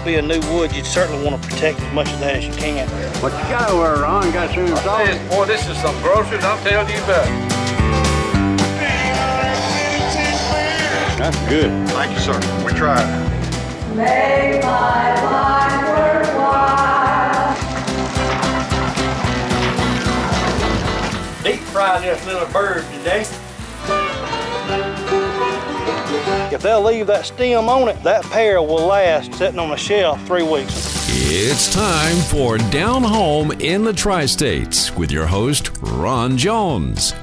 to be a new wood, you'd certainly want to protect as much of that as you can. What you got over there, Ron? Got some salt? Boy, this is some groceries, I'm telling you about. That's good. Thank you, sir. We tried. Make my life worthwhile. Deep fry this little bird today. If they'll leave that stem on it, that pear will last sitting on the shelf 3 weeks. It's time for Down Home in the Tri-States with your host, Ron Jones.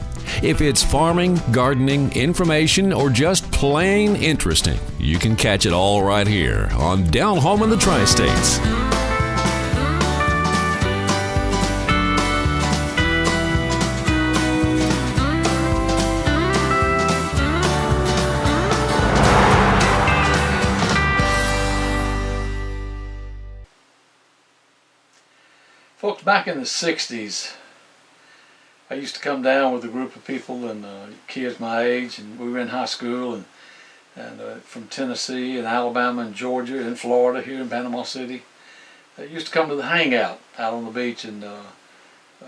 If it's farming, gardening, information, or just plain interesting, you can catch it all right here on Down Home in the Tri-States. Folks, back in the 60s, I used to come down with a group of people and kids my age, and we were in high school, and from Tennessee and Alabama and Georgia and Florida, here in Panama City. I used to come to the hangout out on the beach, and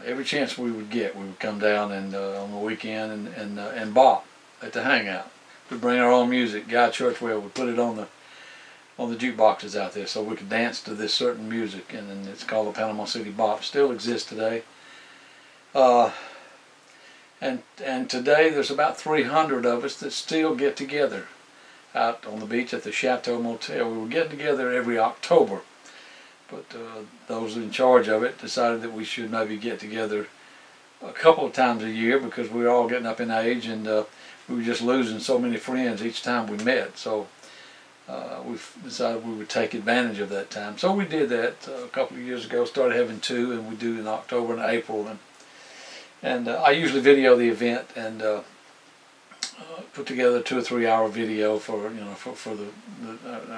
every chance we would get, we would come down and on the weekend and bop at the hangout. We'd bring our own music. Guy Churchwell would put it on the jukeboxes out there so we could dance to this certain music, and then it's called the Panama City Bop. Still exists today. And today there's about 300 of us that still get together out on the beach at the Chateau Motel. We were getting together every October, but those in charge of it decided that we should maybe get together a couple of times a year because we were all getting up in age, and we were just losing so many friends each time we met. So we decided we would take advantage of that time. So we did that a couple of years ago, started having 2, and we do in October and April. And I usually video the event and put together a 2 or 3 hour video for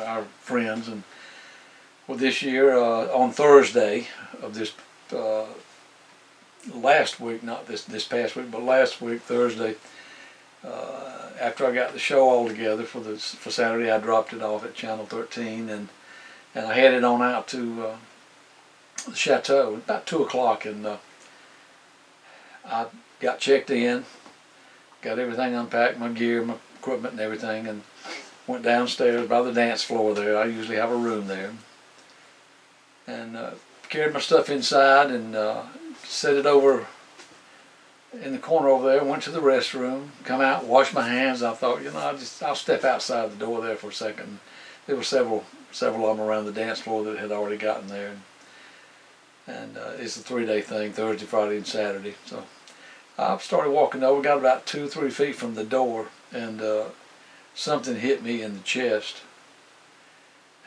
our friends. And well, this year on Thursday of this last week, not this past week, but last week Thursday, after I got the show all together for Saturday, I dropped it off at Channel 13, and I headed on out to the chateau about 2 o'clock, and I got checked in, got everything unpacked, my gear, my equipment and everything, and went downstairs by the dance floor there. I usually have a room there, and carried my stuff inside and set it over in the corner over there, went to the restroom, come out, washed my hands. I thought, I'll step outside the door there for a second. There were several of them around the dance floor that had already gotten there. And it's a 3-day thing, Thursday, Friday, and Saturday. So I started walking over, got about 2 or 3 feet from the door, and something hit me in the chest.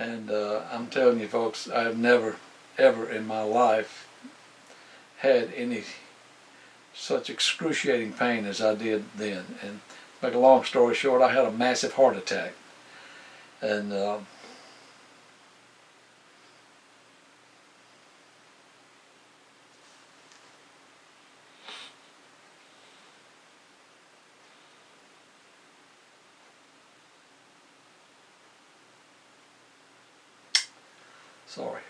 And I'm telling you folks, I have never, ever in my life had any such excruciating pain as I did then. And make a long story short, I had a massive heart attack. And sorry.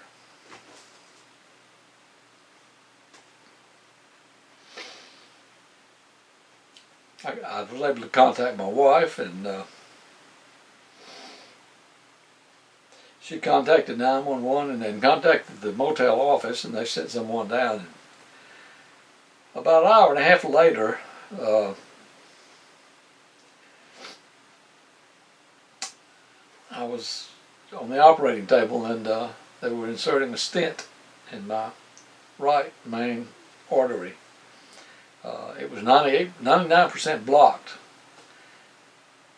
I was able to contact my wife, and she contacted 911 and then contacted the motel office, and they sent someone down. And about an hour and a half later, I was on the operating table, and they were inserting a stent in my right main artery. It was 99% blocked,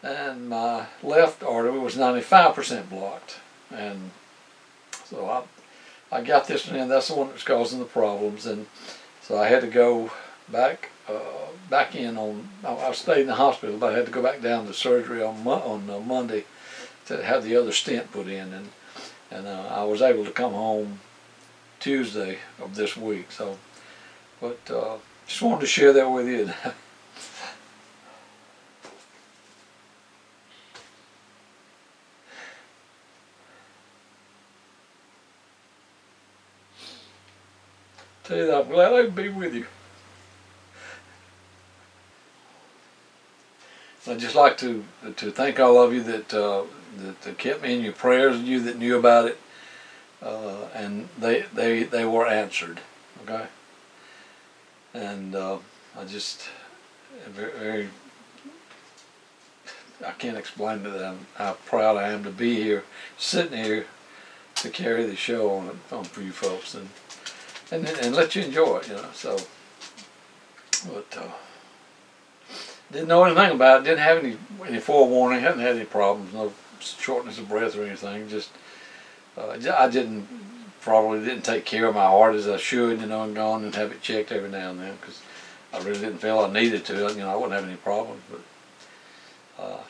and my left artery was 95% blocked. And so I got this one in. That's the one that was causing the problems, and so I had to go back in on. I stayed in the hospital, but I had to go back down to surgery on Monday to have the other stent put in, and I was able to come home Tuesday of this week. So, but just wanted to share that with you. tell you that I'm glad I could be with you. I'd just like to thank all of you that kept me in your prayers, you that knew about it, and they were answered. Okay. And I just very I can't explain to them how proud I am to be here, sitting here, to carry the show on for you folks and let you enjoy it, you know. So, but didn't know anything about it. Didn't have any forewarning. Hadn't had any problems. No shortness of breath or anything. Just I probably didn't take care of my heart as I should, you know, and go on and have it checked every now and then because I really didn't feel I needed to. You know, I wouldn't have any problems, but.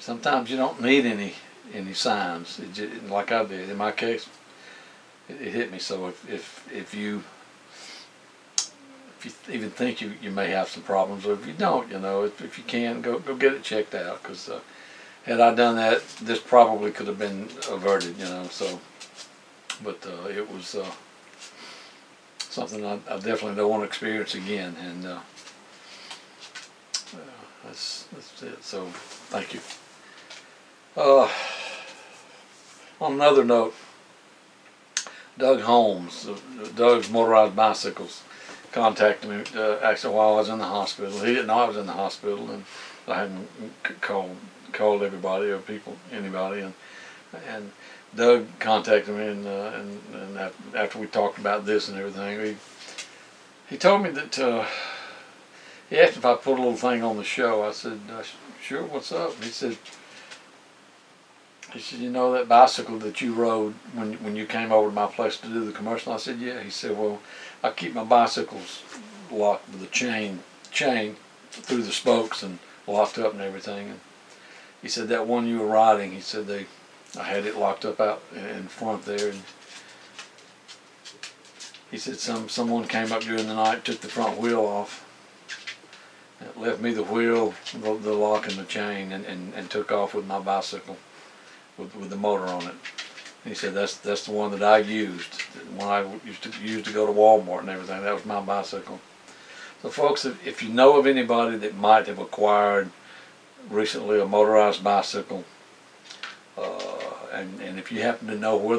Sometimes you don't need any signs, like I did. In my case, it hit me. So if you even think you may have some problems, or if you don't, you know, if you can, go get it checked out. Because had I done that, this probably could have been averted, you know. So, but it was something I definitely don't want to experience again, and that's it. So, thank you. On another note, Doug Holmes, Doug's Motorized Bicycles, contacted me actually while I was in the hospital. He didn't know I was in the hospital, and I hadn't called everybody or anybody, and Doug contacted me, and after we talked about this and everything, he told me that he asked if I put a little thing on the show. I said, sure, what's up? And he said, you know that bicycle that you rode when you came over to my place to do the commercial? I said, yeah. He said, well, I keep my bicycles locked with a chain through the spokes and locked up and everything. And he said that one you were riding, he said I had it locked up out in front there. And he said someone came up during the night, took the front wheel off, and left me the wheel, the lock and the chain, and took off with my bicycle. With the motor on it. And he said that's the one that I used, the one I used to go to Walmart and everything. That was my bicycle. So folks, if you know of anybody that might have acquired recently a motorized bicycle, and if you happen to know where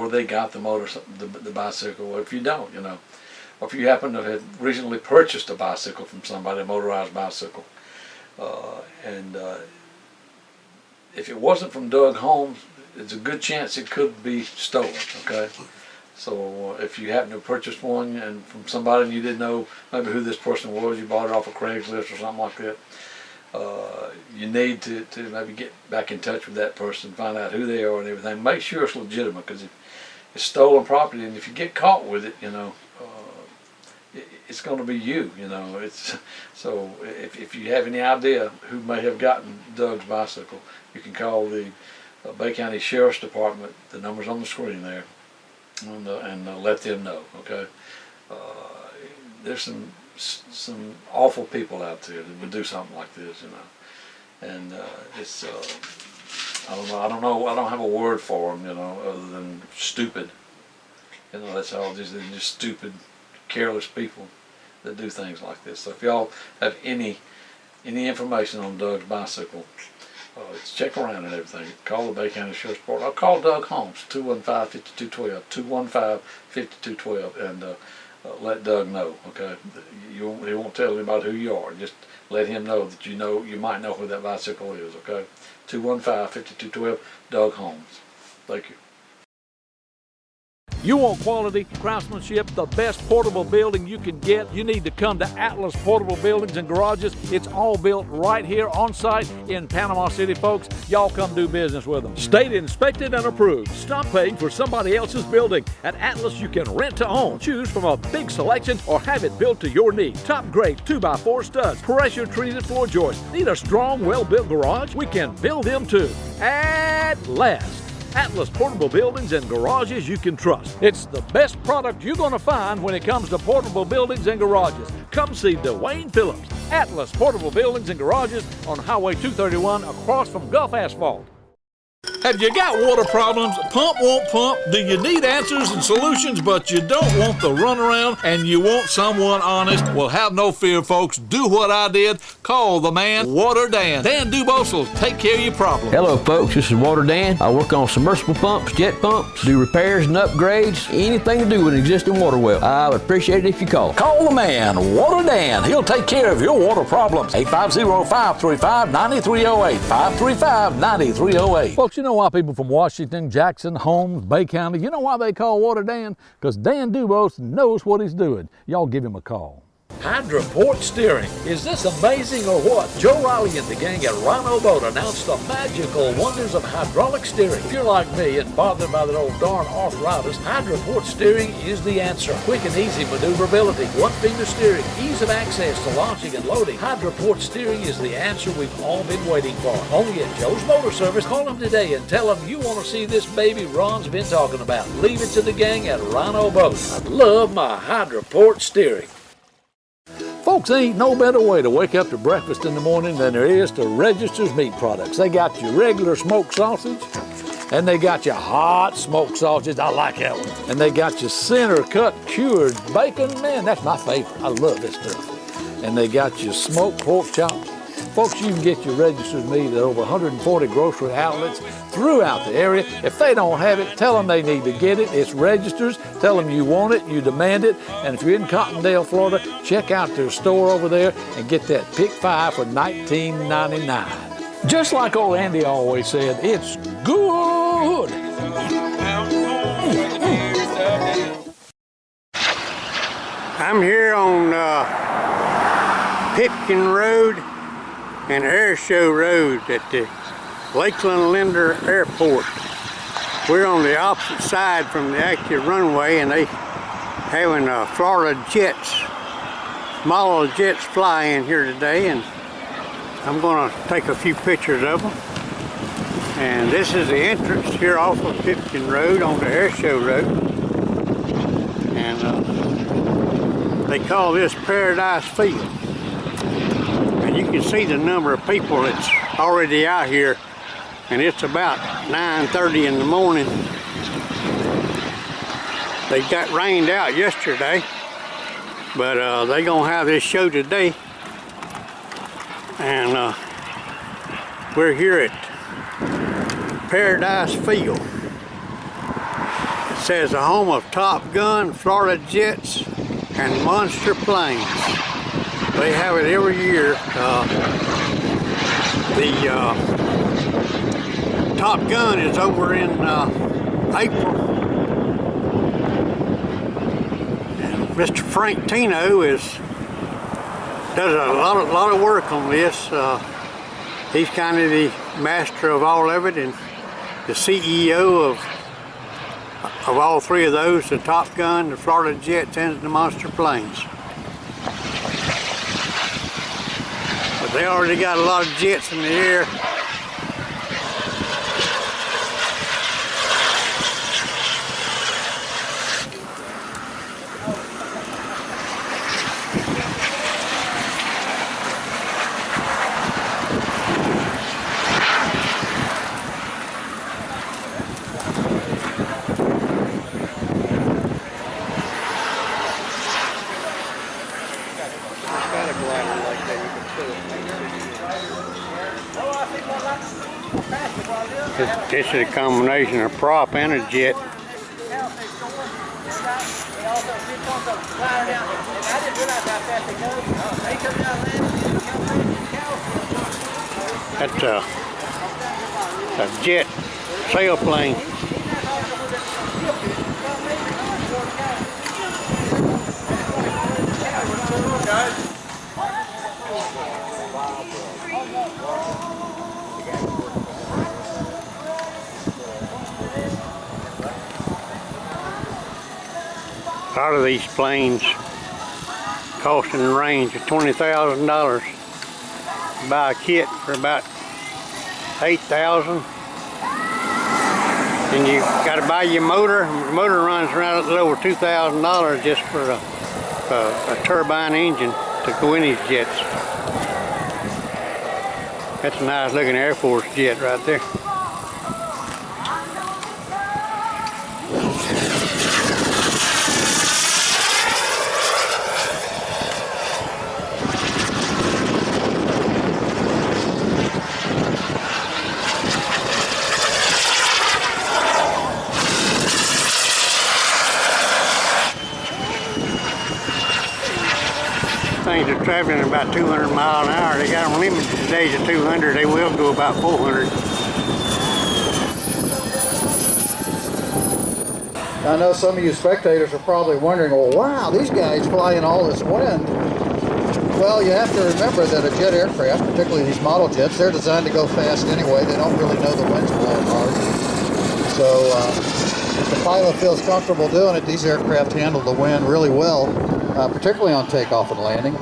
they got the bicycle, or if you don't, you know, or if you happen to have recently purchased a bicycle from somebody, a motorized bicycle, and if it wasn't from Doug Holmes, it's a good chance it could be stolen, okay? So if you happen to have purchased one and from somebody and you didn't know maybe who this person was, you bought it off of Craigslist or something like that, you need to maybe get back in touch with that person, find out who they are and everything. Make sure it's legitimate, because it's stolen property, and if you get caught with it, you know, it's going to be you, you know. So if you have any idea who may have gotten Doug's bicycle, you can call the Bay County Sheriff's Department. The number's on the screen there, and let them know. Okay. There's some awful people out there that would do something like this, you know, and it's I don't know. I don't have a word for them, you know, other than stupid. You know, that's all. They're just stupid, careless people that do things like this. So if y'all have any information on Doug's bicycle, check around and everything. Call the Bay County Sheriff's Department. I'll call Doug Holmes, 215-5212, 215-5212, and let Doug know. Okay, he won't tell anybody who you are. Just let him know that you might know who that bicycle is. Okay, 215-5212, Doug Holmes. Thank you. You want quality craftsmanship, the best portable building you can get, you need to come to Atlas Portable Buildings and Garages. It's all built right here on site in Panama City, folks. Y'all come do business with them. State inspected and approved. Stop paying for somebody else's building. At Atlas, you can rent to own. Choose from a big selection or have it built to your need. Top grade 2x4 studs, pressure treated floor joists. Need a strong, well-built garage? We can build them too. At last, Atlas Portable Buildings and Garages you can trust. It's the best product you're going to find when it comes to portable buildings and garages. Come see Dwayne Phillips. Atlas Portable Buildings and Garages on Highway 231 across from Gulf Asphalt. Have you got water problems? Pump won't pump? Do you need answers and solutions, but you don't want the runaround and you want someone honest? Well, have no fear, folks. Do what I did. Call the man, Water Dan. Dan Dubose will take care of your problem. Hello, folks. This is Water Dan. I work on submersible pumps, jet pumps, do repairs and upgrades, anything to do with an existing water well. I would appreciate it if you call. Call the man, Water Dan. He'll take care of your water problems. 850-535-9308. 535-9308. Folks, you know why people from Washington, Jackson, Holmes, Bay County, you know why they call Water Dan? Because Dan Dubose knows what he's doing. Y'all give him a call. Hydroport steering. Is this amazing or what? Joe Riley and the gang at Rhino Boat announced the magical wonders of hydraulic steering. If you're like me and bothered by that old darn arthritis, Hydroport steering is the answer. Quick and easy maneuverability, one-finger steering, ease of access to launching and loading. Hydroport steering is the answer we've all been waiting for. Only at Joe's Motor Service. Call them today and tell them you want to see this baby Ron's been talking about. Leave it to the gang at Rhino Boat. I love my Hydroport steering. Folks, ain't no better way to wake up to breakfast in the morning than there is to Register's Meat Products. They got your regular smoked sausage, and they got your hot smoked sausage. I like that one. And they got your center cut cured bacon. Man, that's my favorite. I love this stuff. And they got your smoked pork chops. Folks, you can get your Register's Meat at over 140 grocery outlets throughout the area. If they don't have it, tell them they need to get it. It's Register's. Tell them you want it, you demand it. And if you're in Cottondale, Florida, check out their store over there and get that Pick 5 for $19.99. Just like old Andy always said, it's good. I'm here on Pitkin Road and Air Show Road at the Lakeland Linder Airport. We're on the opposite side from the active runway, and they having Florida jets, model jets fly in here today, and I'm going to take a few pictures of them. And this is the entrance here off of Pitkin Road on the Air Show Road. And they call this Paradise Field. And you can see the number of people that's already out here, and it's about 9:30 in the morning. They got rained out yesterday, but they're gonna have this show today. And we're here at Paradise Field. It says the home of Top Gun, Florida Jets, and Monster Planes. They have it every year. The Top Gun is over in April. And Mr. Frank Tino does a lot of work on this. He's kind of the master of all of it, and the CEO of all three of those, the Top Gun, the Florida Jets, and the Monster Planes. But they already got a lot of jets in the air. This is a combination of prop and a jet. That's a jet sailplane. A lot of these planes cost in the range of $20,000. Buy a kit for about $8,000. Then you got to buy your motor. The motor runs around a little over $2,000 just for a turbine engine to go in these jets. That's a nice looking Air Force jet right there. traveling about 200 miles an hour. They got them limited today to 200. They will go about 400. I know some of you spectators are probably wondering, well, wow, these guys fly in all this wind. Well, you have to remember that a jet aircraft, particularly these model jets, they're designed to go fast anyway. They don't really know the wind's blowing hard. So if the pilot feels comfortable doing it, these aircraft handle the wind really well, particularly on takeoff and landing.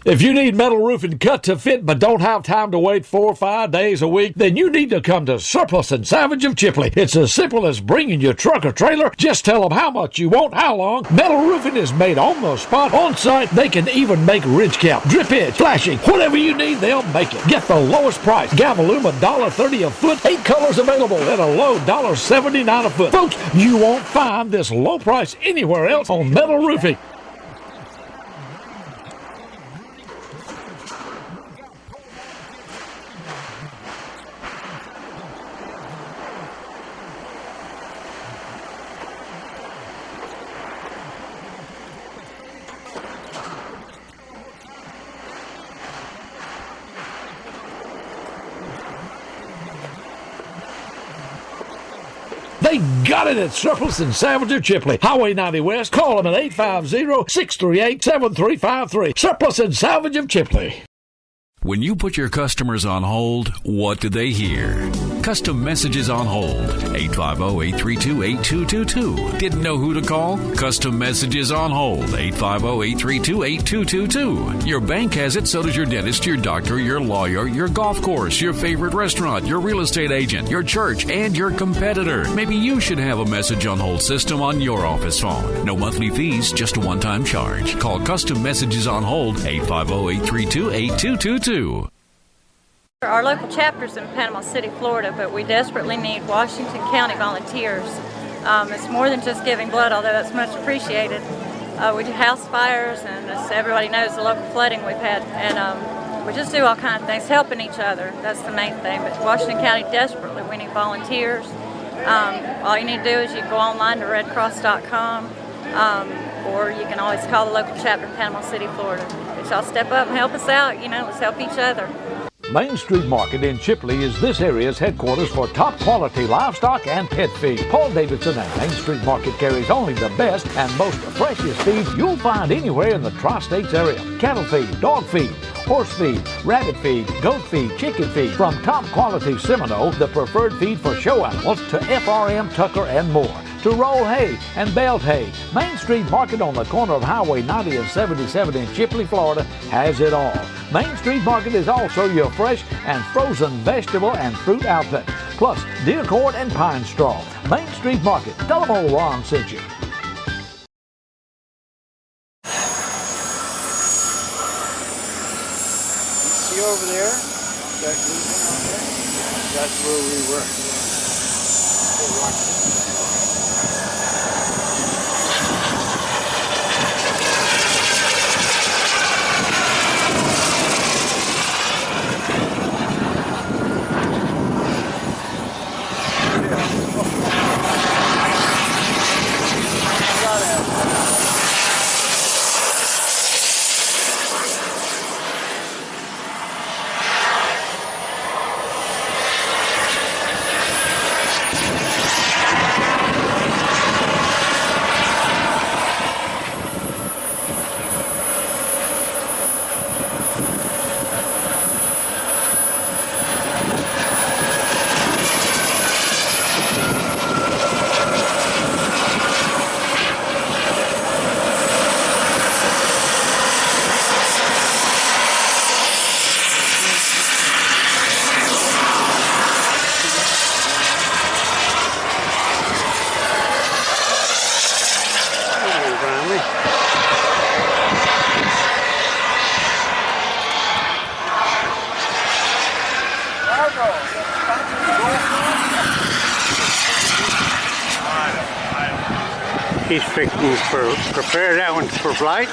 If you need metal roofing cut to fit but don't have time to wait 4 or 5 days a week, then you need to come to Surplus and Salvage of Chipley. It's as simple as bringing your truck or trailer. Just tell them how much you want, how long. Metal roofing is made on the spot, on site. They can even make ridge cap, drip edge, flashing. Whatever you need, they'll make it. Get the lowest price. Galvalume $1.30 a foot. 8 colors available at a low $1.79 a foot. Folks, you won't find this low price anywhere else on metal roofing. They got it at Surplus and Salvage of Chipley. Highway 90 West. Call them at 850-638-7353. Surplus and Salvage of Chipley. When you put your customers on hold, what do they hear? Custom Messages on Hold. 850-832-8222. Didn't know who to call? Custom Messages on Hold. 850-832-8222. Your bank has it, so does your dentist, your doctor, your lawyer, your golf course, your favorite restaurant, your real estate agent, your church, and your competitor. Maybe you should have a message on hold system on your office phone. No monthly fees, just a one-time charge. Call Custom Messages on Hold. 850-832-8222. Our local chapter's in Panama City, Florida, but we desperately need Washington County volunteers. It's more than just giving blood, although that's much appreciated. We do house fires, and as everybody knows, the local flooding we've had, and we just do all kinds of things, helping each other. That's the main thing. But Washington County desperately, we need volunteers. All you need to do is you can go online to redcross.com, or you can always call the local chapter in Panama City, Florida. But y'all step up and help us out. Let's help each other. Main Street Market in Chipley is this area's headquarters for top quality livestock and pet feed. Paul Davidson and Main Street Market carries only the best and most freshest feed you'll find anywhere in the Tri-States area. Cattle feed, dog feed, horse feed, rabbit feed, goat feed, chicken feed. From top quality Seminole, the preferred feed for show animals, to FRM, Tucker, and more. To roll hay and baled hay. Main Street Market on the corner of Highway 90 and 77 in Chipley, Florida has it all. Main Street Market is also your fresh and frozen vegetable and fruit outlet, plus deer cord and pine straw. Main Street Market. Tell them old Ron sent you. See over there? That movement on there? That's where we were. We'll watch it. He's fixing to prepare that one for flight.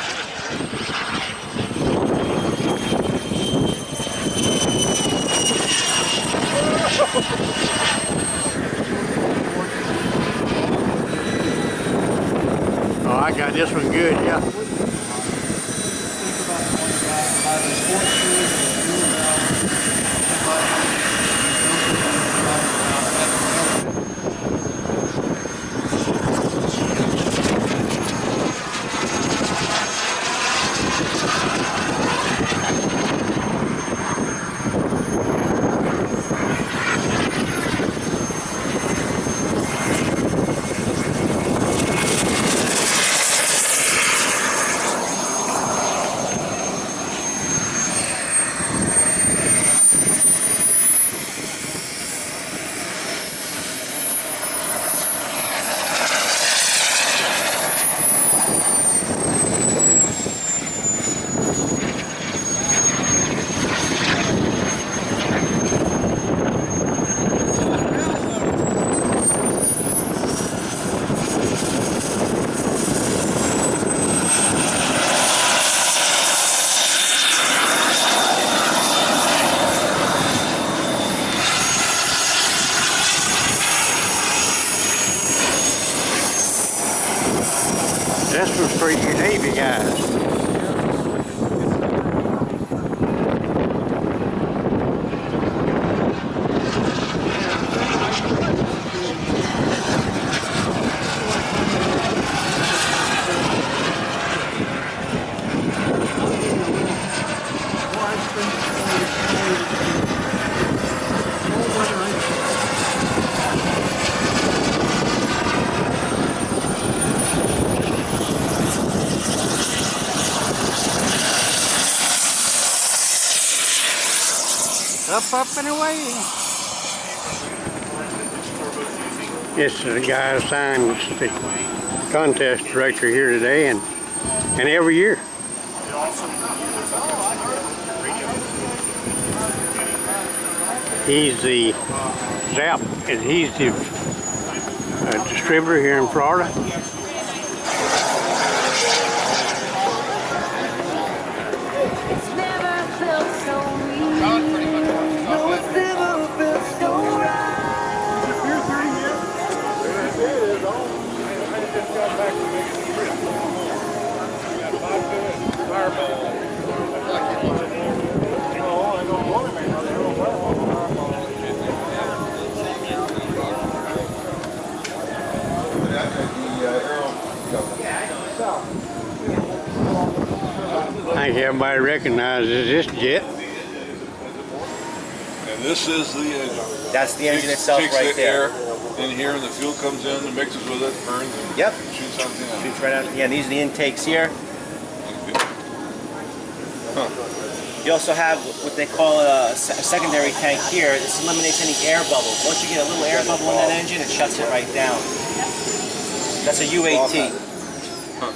This was for you Navy guys. Up and away. This is the guy assigned as the contest director here today and every year. He's the ZAP adhesive distributor here in Florida. I think everybody recognizes this jet. And this is the engine. That's the engine itself takes right the there. air in here and the fuel comes in and mixes with it, burns, and yep. shoots something out. Shoots right out. Yeah, and these are the intakes here. Huh. You also have what they call a secondary tank here. This eliminates any air bubbles. Once you get a little air bubble in that engine, it shuts it right down. That's a U18. Huh.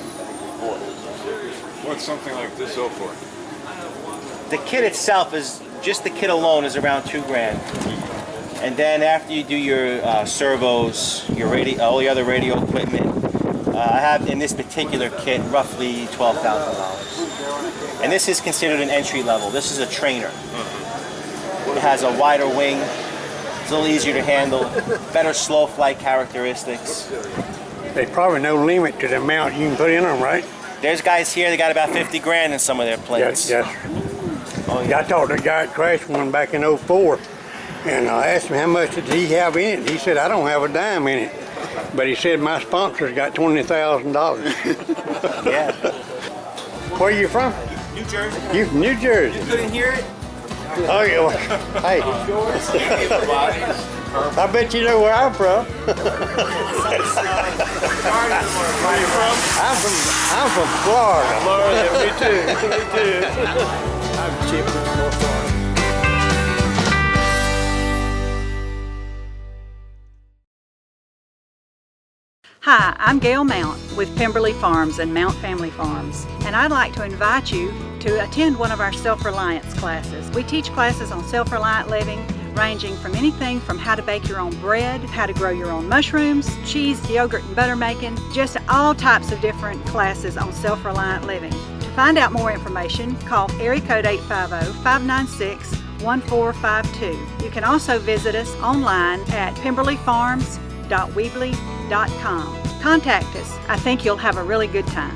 What's something like this sell for? The kit itself is, just the kit alone is around $2,000. And then after you do your servos, your radio, all the other radio equipment, I have in this particular kit roughly $12,000. And this is considered an entry level. This is a trainer. It has a wider wing. It's a little easier to handle. Better slow flight characteristics. There's probably no limit to the amount you can put in them, right? There's guys here that got about $50,000 in some of their planes. Yes. Oh, yeah. I talked to a guy that crashed one back in '04, and I asked him how much did he have in it. He said, I don't have a dime in it. But he said, my sponsor's got $20,000. Yeah. Where are you from? New Jersey. You from New Jersey? You couldn't hear it? Oh, yeah. Hey. I bet you know where I'm from. Where are you from? I'm from Florida. Florida, me too. Me too. I'm Chip from North Florida. Hi, I'm Gail Mount with Pemberley Farms and Mount Family Farms, and I'd like to invite you to attend one of our self-reliance classes. We teach classes on self-reliant living, ranging from anything from how to bake your own bread, how to grow your own mushrooms, cheese, yogurt, and butter making, just all types of different classes on self-reliant living. To find out more information, call area code 850-596-1452. You can also visit us online at pemberleyfarms.weebly.com. Contact us. I think you'll have a really good time.